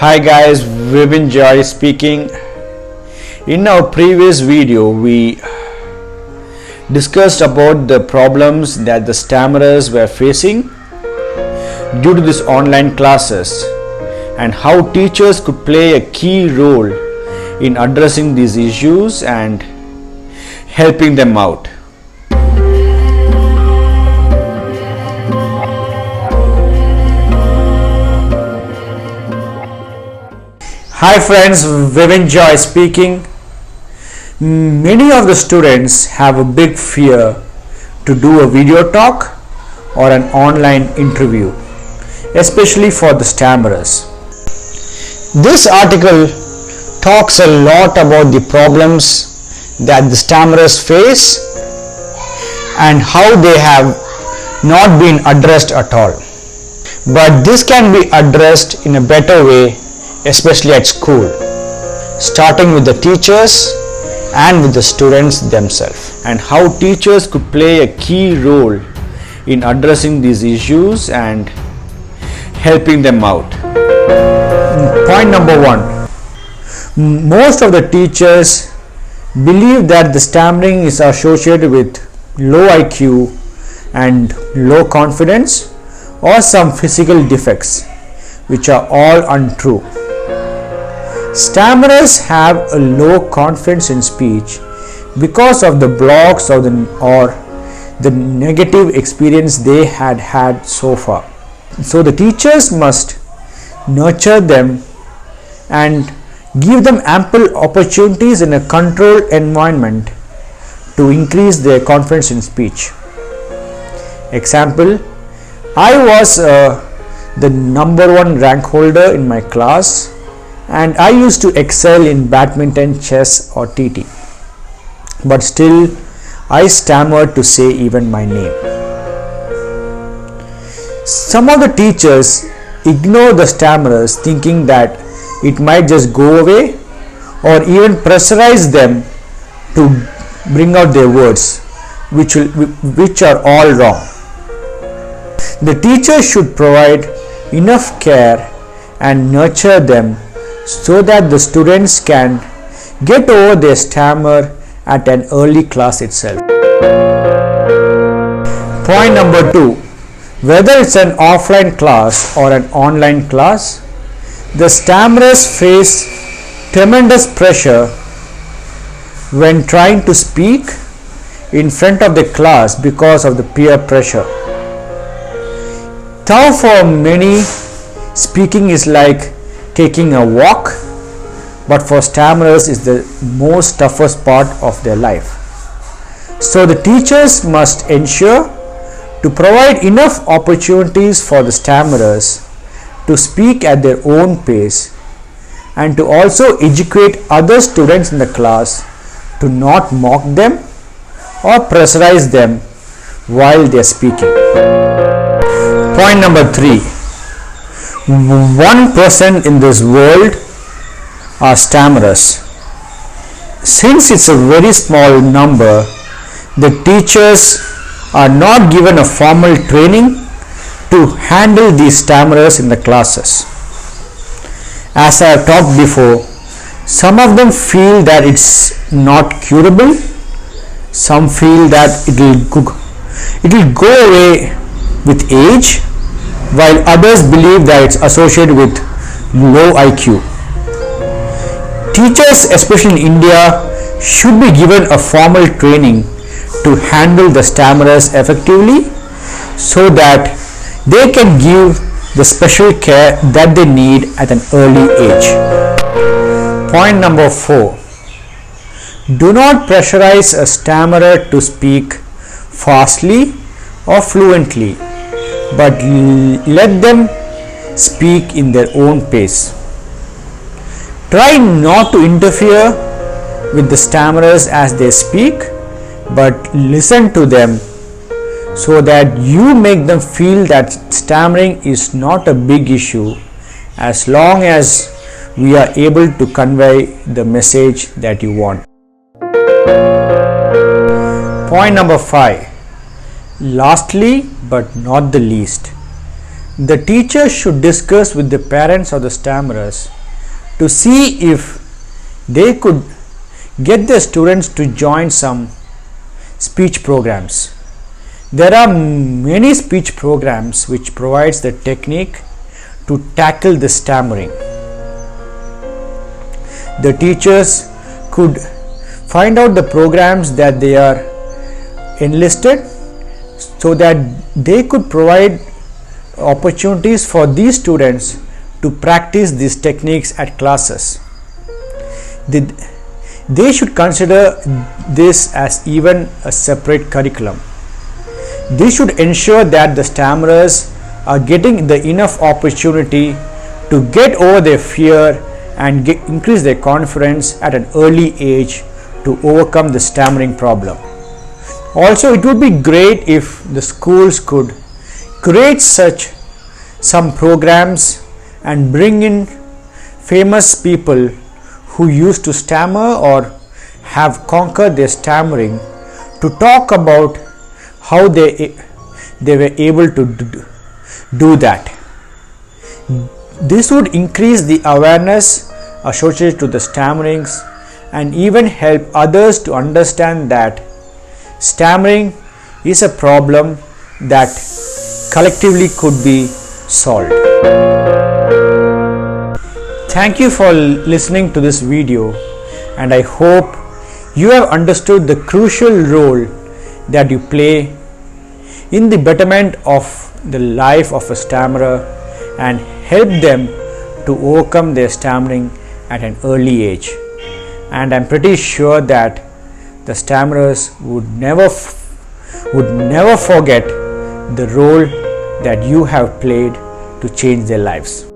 Hi guys, Vibin Joy speaking. In our previous video we discussed about the problems that the stammerers were facing due to these online classes and how teachers could play a key role in addressing these issues and helping them out. Hi friends, Vivin Joy speaking. Many of the students have a big fear to do a video talk or an online interview, especially for the stammerers. This article talks a lot about the problems that the stammerers face and how they have not been addressed at all. But this can be addressed in a better way, especially at school, starting with the teachers and with the students themselves, and how teachers could play a key role in addressing these issues and helping them out. Point number one, most of the teachers believe that the stammering is associated with low IQ and low confidence or some physical defects, which are all untrue. Stammerers have a low confidence in speech because of the blocks or the negative experience they had so far. So the teachers must nurture them and give them ample opportunities in a controlled environment to increase their confidence in speech. Example, I was the number one rank holder in my class, and I used to excel in badminton, chess or TT, but still I stammered to say even my name. Some of the teachers ignore the stammerers, thinking that it might just go away, or even pressurize them to bring out their words, which are all wrong. The teacher should provide enough care and nurture them so that the students can get over their stammer at an early class itself. Point number two, whether it's an offline class or an online class, the stammerers face tremendous pressure when trying to speak in front of the class because of the peer pressure. Though for many, speaking is like taking a walk, but for stammerers is the most toughest part of their life. So the teachers must ensure to provide enough opportunities for the stammerers to speak at their own pace, and to also educate other students in the class to not mock them or pressurize them while they are speaking. Point number three, 1% in this world are stammerers. Since it's a very small number, the teachers are not given a formal training to handle these stammerers in the classes. As I have talked before, some of them feel that it's not curable, some feel that it will go away with age, while others believe that it's associated with low IQ. Teachers, especially in India, should be given a formal training to handle the stammerers effectively, so that they can give the special care that they need at an early age. Point number four, do not pressurize a stammerer to speak fastly or fluently, but let them speak in their own pace. Try not to interfere with the stammerers as they speak, but listen to them so that you make them feel that stammering is not a big issue, as long as we are able to convey the message that you want. Point number five, lastly but not the least, The teacher should discuss with the parents of the stammerers to see if they could get their students to join some speech programs. There are many speech programs which provides the technique to tackle the stammering. The teachers could find out the programs that they are enlisted so that they could provide opportunities for these students to practice these techniques at classes. They should consider this as even a separate curriculum. They should ensure that the stammerers are getting the enough opportunity to get over their fear and increase their confidence at an early age to overcome the stammering problem. Also, it would be great if the schools could create some programs and bring in famous people who used to stammer or have conquered their stammering to talk about how they were able to do that. This would increase the awareness associated to the stammerings and even help others to understand that stammering is a problem that collectively could be solved. Thank you for listening to this video, and I hope you have understood the crucial role that you play in the betterment of the life of a stammerer and help them to overcome their stammering at an early age. And I'm pretty sure that the stammerers would never forget the role that you have played to change their lives.